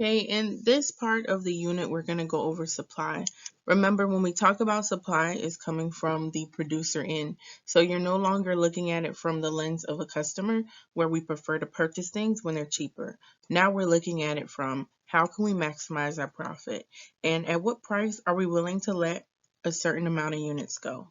Okay, in this part of the unit, we're going to go over supply. Remember, when we talk about supply, it's coming from the producer end. So you're no longer looking at it from the lens of a customer where we prefer to purchase things when they're cheaper. Now we're looking at it from how can we maximize our profit and at what price are we willing to let a certain amount of units go.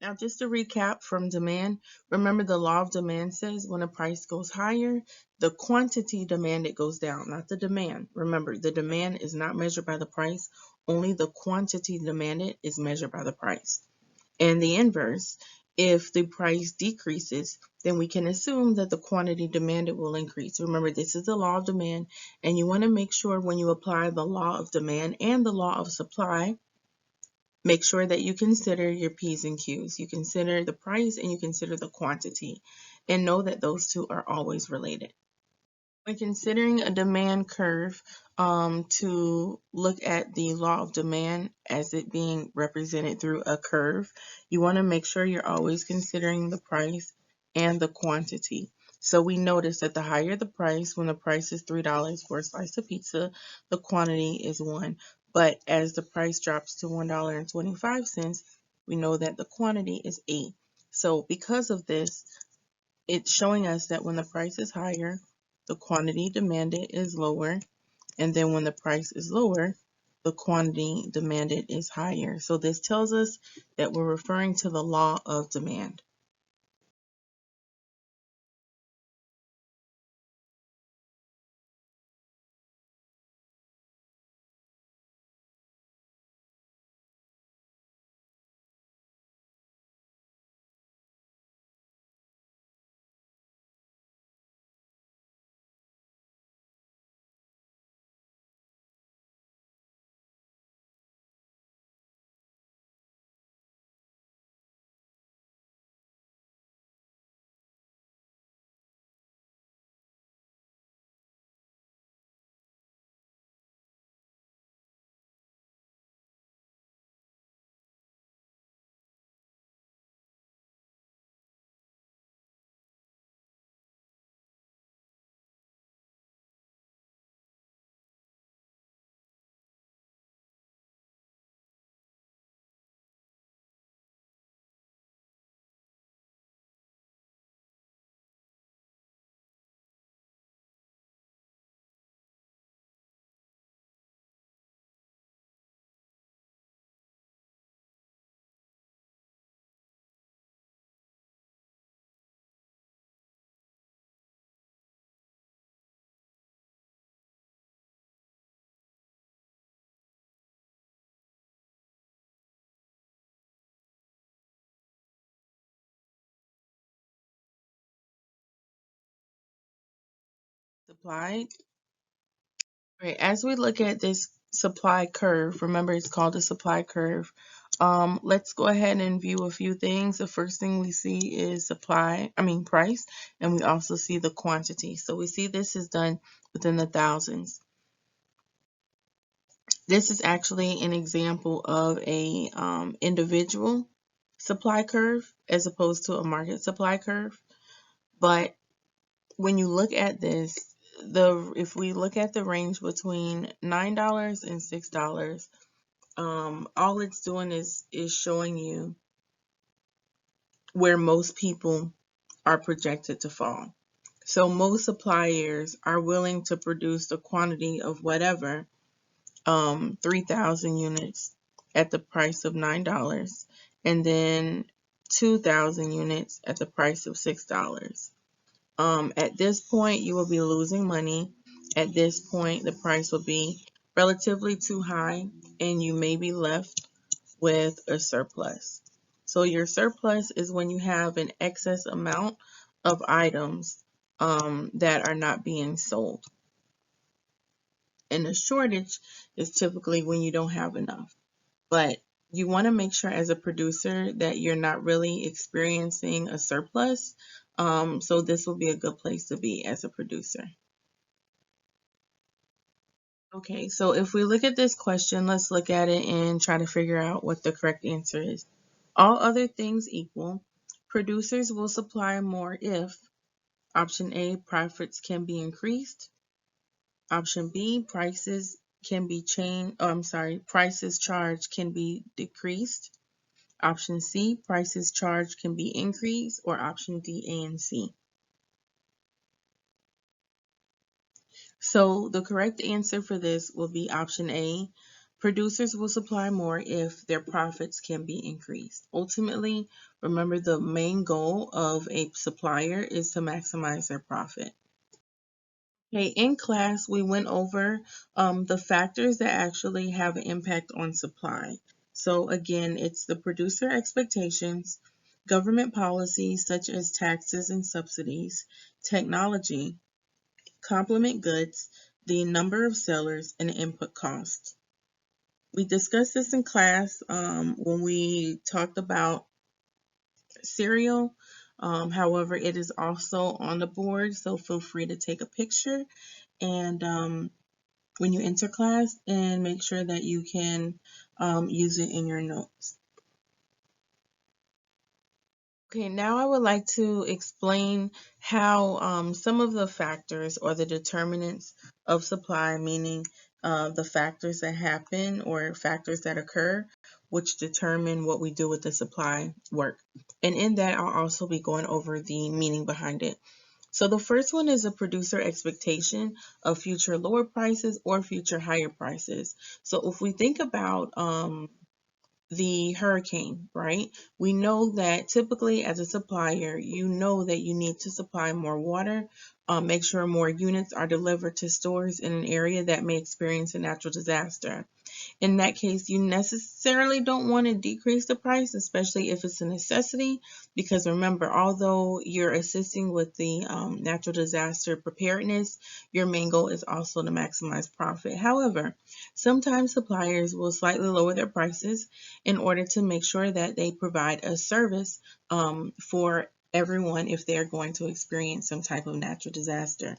Now, just to recap from demand, remember the law of demand says when a price goes higher, the quantity demanded goes down, not the demand. Remember, the demand is not measured by the price, only the quantity demanded is measured by the price. And the inverse, if the price decreases, then we can assume that the quantity demanded will increase. Remember, this is the law of demand, and you want to make sure when you apply the law of demand and the law of supply, make sure that you consider your P's and Q's. You consider the price and you consider the quantity, and know that those two are always related. When considering a demand curve, to look at the law of demand as it being represented through a curve, you want to make sure you're always considering the price and the quantity. So we notice that the higher the price, when the price is $3 for a slice of pizza, the quantity is 1. But as the price drops to $1.25, we know that the quantity is 8. So because of this, it's showing us that when the price is higher, the quantity demanded is lower, and then when the price is lower, the quantity demanded is higher. So this tells us that we're referring to the law of demand. Supply. Right, as we look at this supply curve, remember it's called a supply curve. Let's go ahead and view a few things. The first thing we see is price, and we also see the quantity. So we see this is done within the thousands. This is actually an example of a individual supply curve as opposed to a market supply curve. But when you look at this, if we look at the range between $9 and $6, all it's doing is showing you where most people are projected to fall. So most suppliers are willing to produce the quantity of whatever, 3,000 units at the price of $9, and then 2,000 units at the price of $6. At this point, you will be losing money. At this point, the price will be relatively too high, and you may be left with a surplus. So your surplus is when you have an excess amount of items that are not being sold. And a shortage is typically when you don't have enough. But you want to make sure as a producer that you're not really experiencing a surplus. So this will be a good place to be as a producer. Okay, so if we look at this question, let's look at it and try to figure out what the correct answer is. All other things equal, producers will supply more if option A, profits can be increased, Option B, prices charged can be decreased. Option C, prices charged can be increased, or option D, A, and C. So the correct answer for this will be option A. Producers will supply more if their profits can be increased. Ultimately, remember the main goal of a supplier is to maximize their profit. Okay, in class, we went over the factors that actually have an impact on supply. So again, it's the producer expectations, government policies such as taxes and subsidies, technology, complement goods, the number of sellers, and input costs. We discussed this in class when we talked about cereal. However, it is also on the board, so feel free to take a picture and when you enter class and make sure that you can use it in your notes. Okay, now I would like to explain how some of the factors or the determinants of supply, meaning the factors that happen or factors that occur, which determine what we do with the supply, work. And in that, I'll also be going over the meaning behind it. So the first one is a producer expectation of future lower prices or future higher prices. So if we think about the hurricane, right? We know that typically as a supplier, you know that you need to supply more water, make sure more units are delivered to stores in an area that may experience a natural disaster. In that case, you necessarily don't want to decrease the price, especially if it's a necessity, because remember, although you're assisting with the natural disaster preparedness, your main goal is also to maximize profit. However, sometimes suppliers will slightly lower their prices in order to make sure that they provide a service for everyone if they're going to experience some type of natural disaster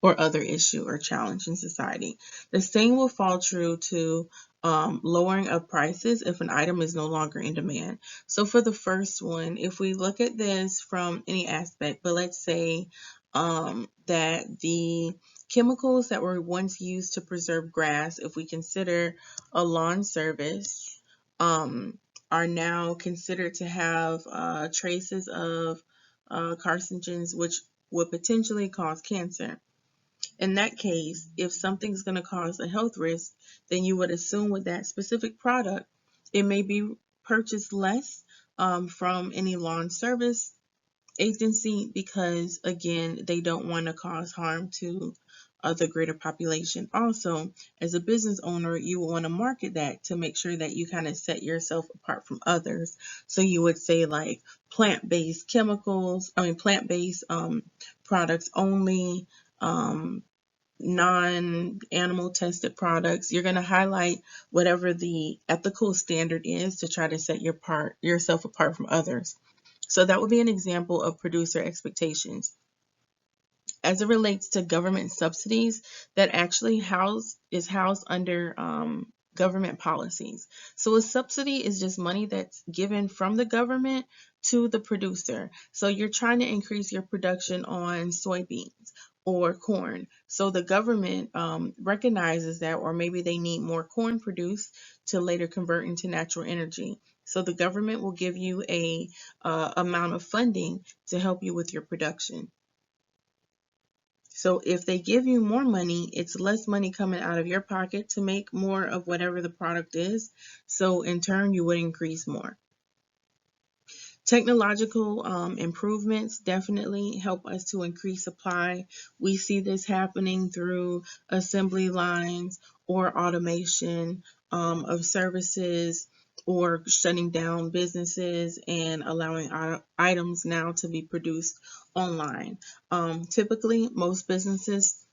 or other issue or challenge in society. The same will fall true to lowering of prices if an item is no longer in demand. So for the first one, if we look at this from any aspect, but let's say that the chemicals that were once used to preserve grass, if we consider a lawn service, are now considered to have traces of carcinogens which would potentially cause cancer. In that case, if something's going to cause a health risk, then you would assume with that specific product, it may be purchased less from any lawn service agency because, again, they don't want to cause harm to the greater population. Also, as a business owner, you will want to market that to make sure that you kind of set yourself apart from others. So you would say like plant-based products only, non-animal tested products. You're going to highlight whatever the ethical standard is to try to set yourself apart from others. So that would be an example of producer expectations. As it relates to government subsidies, that actually is housed under government policies. So a subsidy is just money that's given from the government to the producer. So you're trying to increase your production on soybeans or corn. So the government recognizes that, or maybe they need more corn produced to later convert into natural energy. So the government will give you a amount of funding to help you with your production. So if they give you more money, it's less money coming out of your pocket to make more of whatever the product is. So in turn, you would increase more. Technological improvements definitely help us to increase supply. We see this happening through assembly lines or automation of services or shutting down businesses and allowing items now to be produced online. Typically, most businesses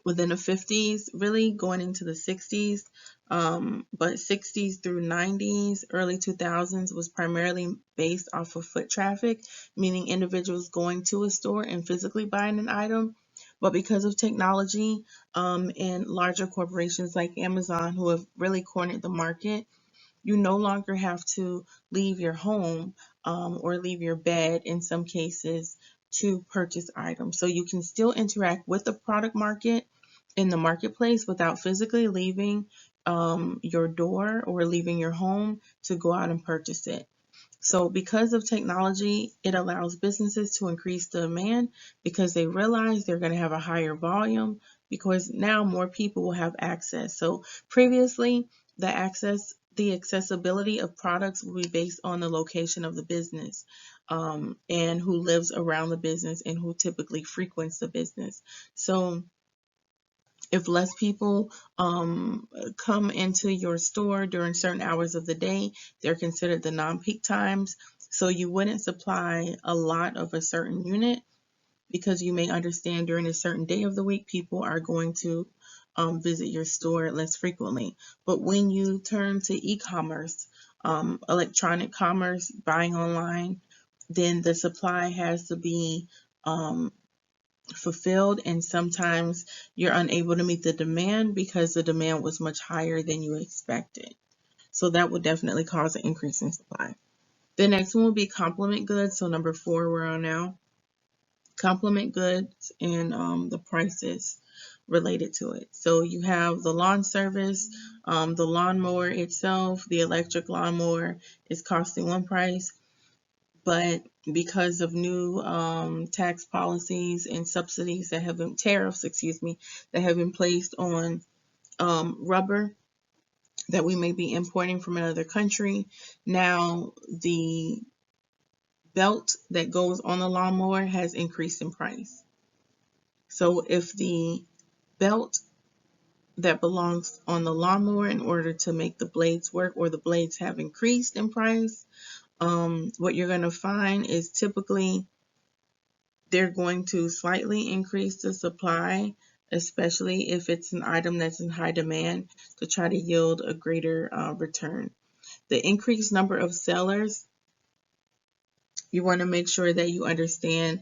within the 50s, really going into the 60s, but 60s through 90s, early 2000s was primarily based off of foot traffic, meaning individuals going to a store and physically buying an item. But because of technology and larger corporations like Amazon, who have really cornered the market, you no longer have to leave your home or leave your bed in some cases to purchase items. So you can still interact with the product market in the marketplace without physically leaving your door or leaving your home to go out and purchase it. So because of technology, it allows businesses to increase the demand because they realize they're going to have a higher volume because now more people will have access. So previously, the accessibility of products will be based on the location of the business and who lives around the business and who typically frequents the business. So if less people come into your store during certain hours of the day, they're considered the non-peak times. So you wouldn't supply a lot of a certain unit because you may understand during a certain day of the week, people are going to visit your store less frequently. But when you turn to e-commerce, electronic commerce, buying online, then the supply has to be fulfilled, and sometimes you're unable to meet the demand because the demand was much higher than you expected. So that would definitely cause an increase in supply. The next one will be complement goods. So number 4 we're on now. Complement goods and the prices related to it. So you have the lawn service, the lawnmower itself, the electric lawnmower is costing one price, but because of new tax policies and subsidies that have been tariffs, that have been placed on rubber that we may be importing from another country, now the belt that goes on the lawnmower has increased in price. So if the belt that belongs on the lawnmower in order to make the blades work, or the blades have increased in price, what you're going to find is typically they're going to slightly increase the supply, especially if it's an item that's in high demand, to try to yield a greater return. The increased number of sellers, you want to make sure that you understand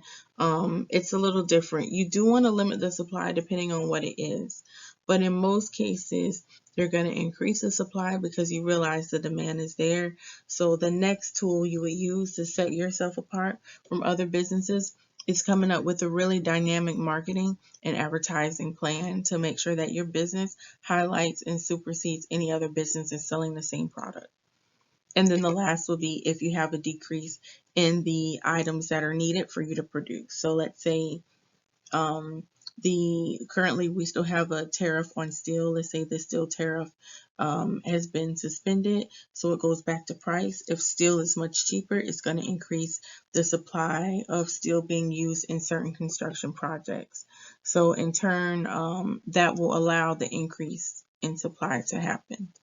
it's a little different. You do want to limit the supply depending on what it is. But in most cases, you're going to increase the supply because you realize the demand is there. So the next tool you would use to set yourself apart from other businesses is coming up with a really dynamic marketing and advertising plan to make sure that your business highlights and supersedes any other businesses selling the same product. And then the last will be if you have a decrease in the items that are needed for you to produce. So let's say currently we still have a tariff on steel. Let's say the steel tariff has been suspended, so it goes back to price. If steel is much cheaper, it's going to increase the supply of steel being used in certain construction projects. So in turn, that will allow the increase in supply to happen.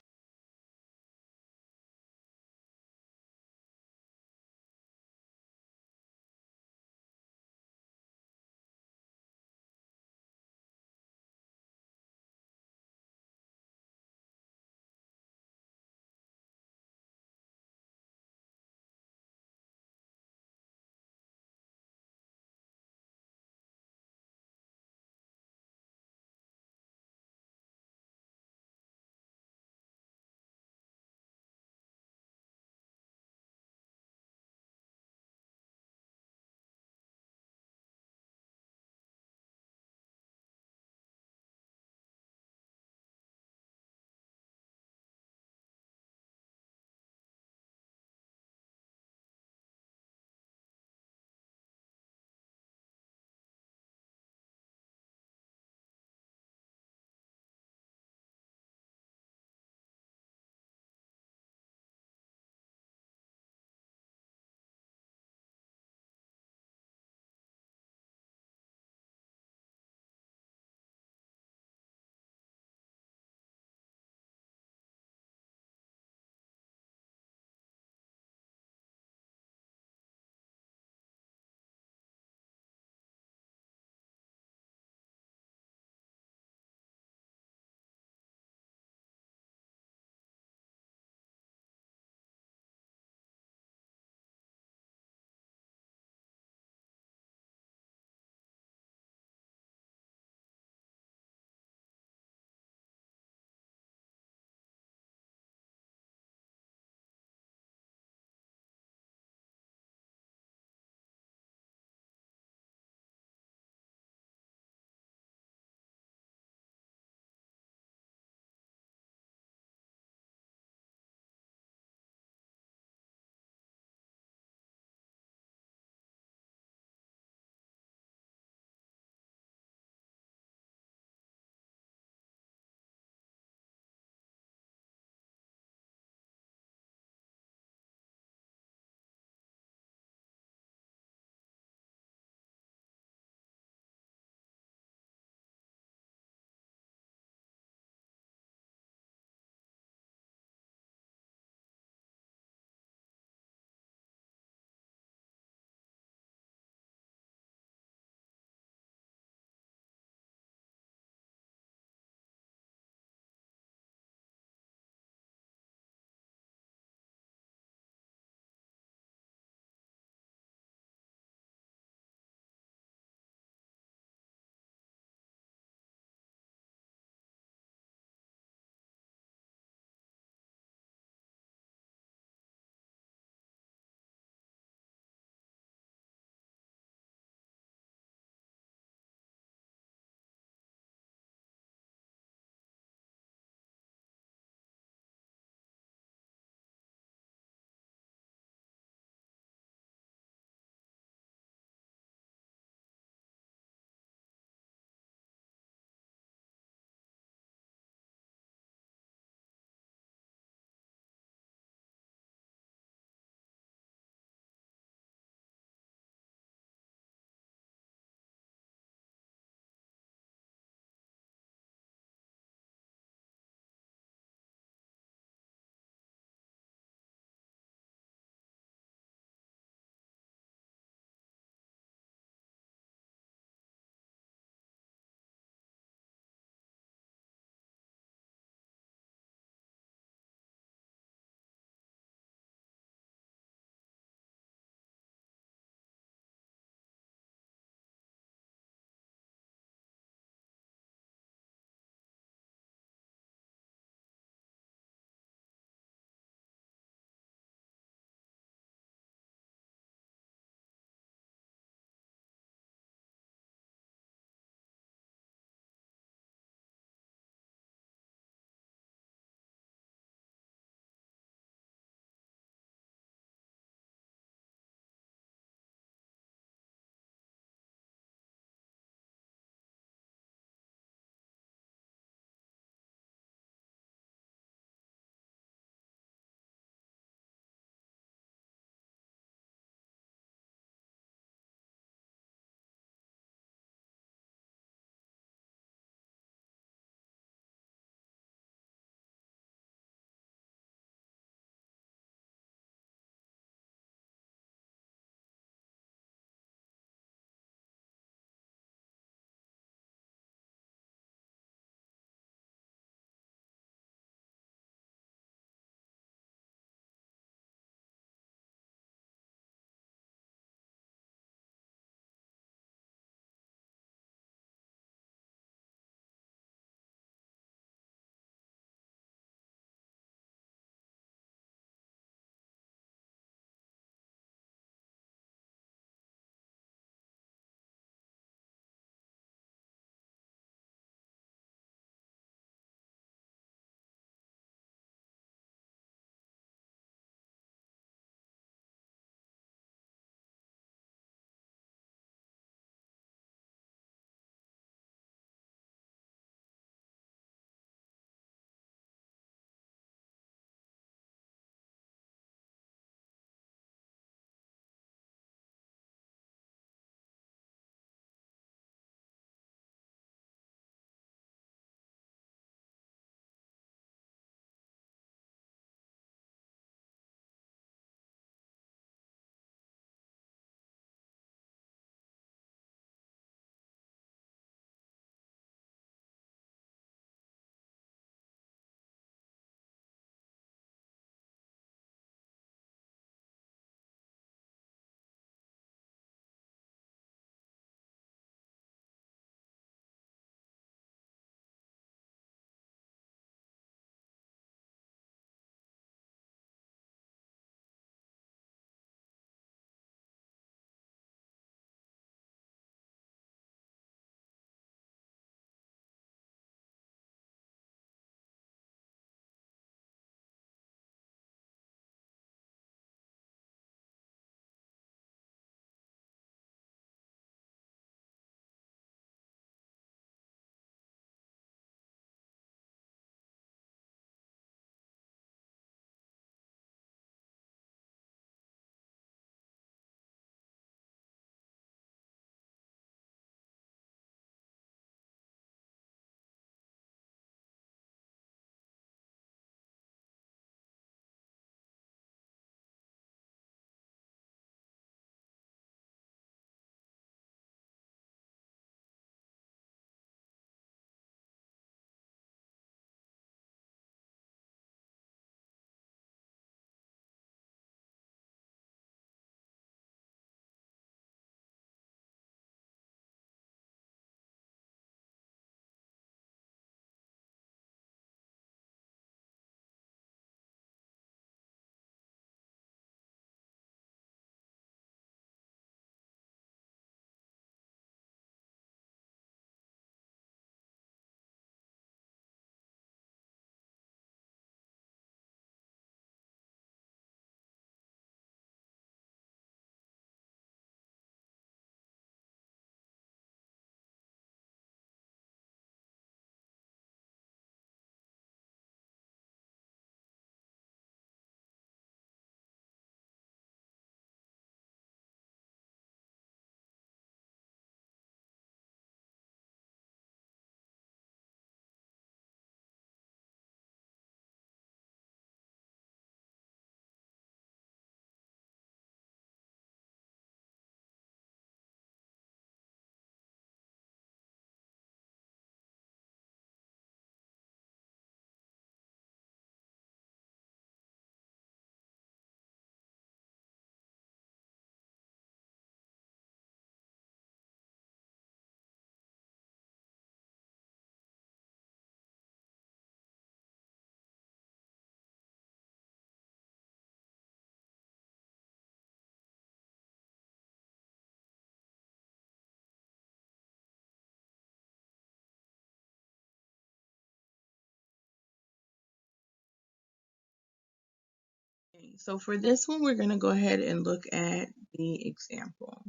so for this one, we're going to go ahead and look at the example.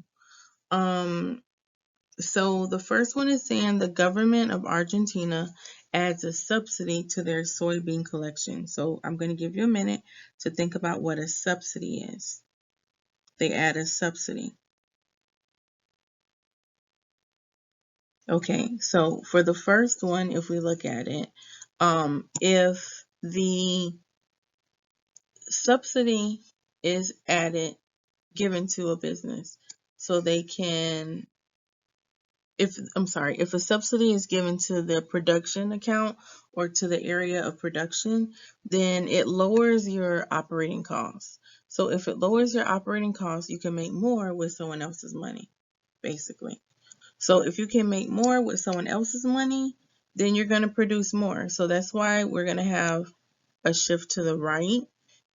So the first one is saying the government of Argentina adds a subsidy to their soybean collection. So I'm going to give you a minute to think about what a subsidy is. They add a subsidy. Okay, so for the first one, if we look at it, if the subsidy is added, given to a business, so they can, if a subsidy is given to the production account or to the area of production, then it lowers your operating costs. So if it lowers your operating costs, you can make more with someone else's money, basically. So if you can make more with someone else's money, then you're going to produce more. So that's why we're going to have a shift to the right.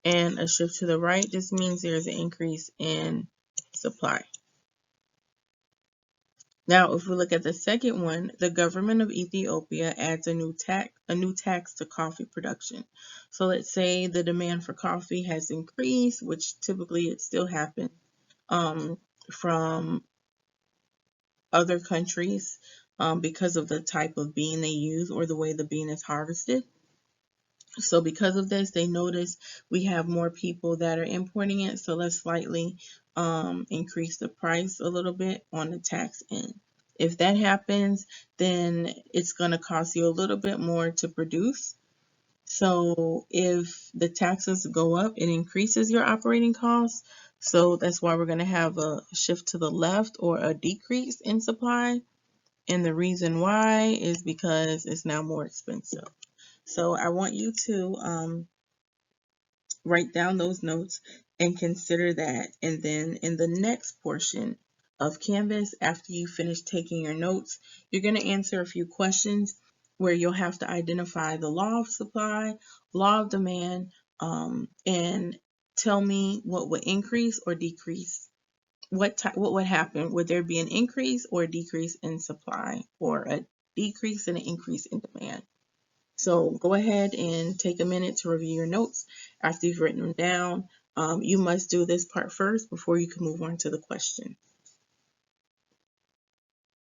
And a shift to the right just means there's an increase in supply. Now, if we look at the second one, the government of Ethiopia adds a new tax to coffee production. So let's say the demand for coffee has increased, which typically it still happens from other countries because of the type of bean they use or the way the bean is harvested. So because of this, they notice we have more people that are importing it, so let's slightly increase the price a little bit on the tax end. If that happens, then it's going to cost you a little bit more to produce. So if the taxes go up, it increases your operating costs. So that's why we're going to have a shift to the left or a decrease in supply. And the reason why is because it's now more expensive. So I want you to write down those notes and consider that. And then in the next portion of Canvas, after you finish taking your notes, you're going to answer a few questions where you'll have to identify the law of supply, law of demand, and tell me what would increase or decrease. What would happen? Would there be an increase or a decrease in supply, or a decrease and an increase in demand? So go ahead and take a minute to review your notes after you've written them down. You must do this part first before you can move on to the question.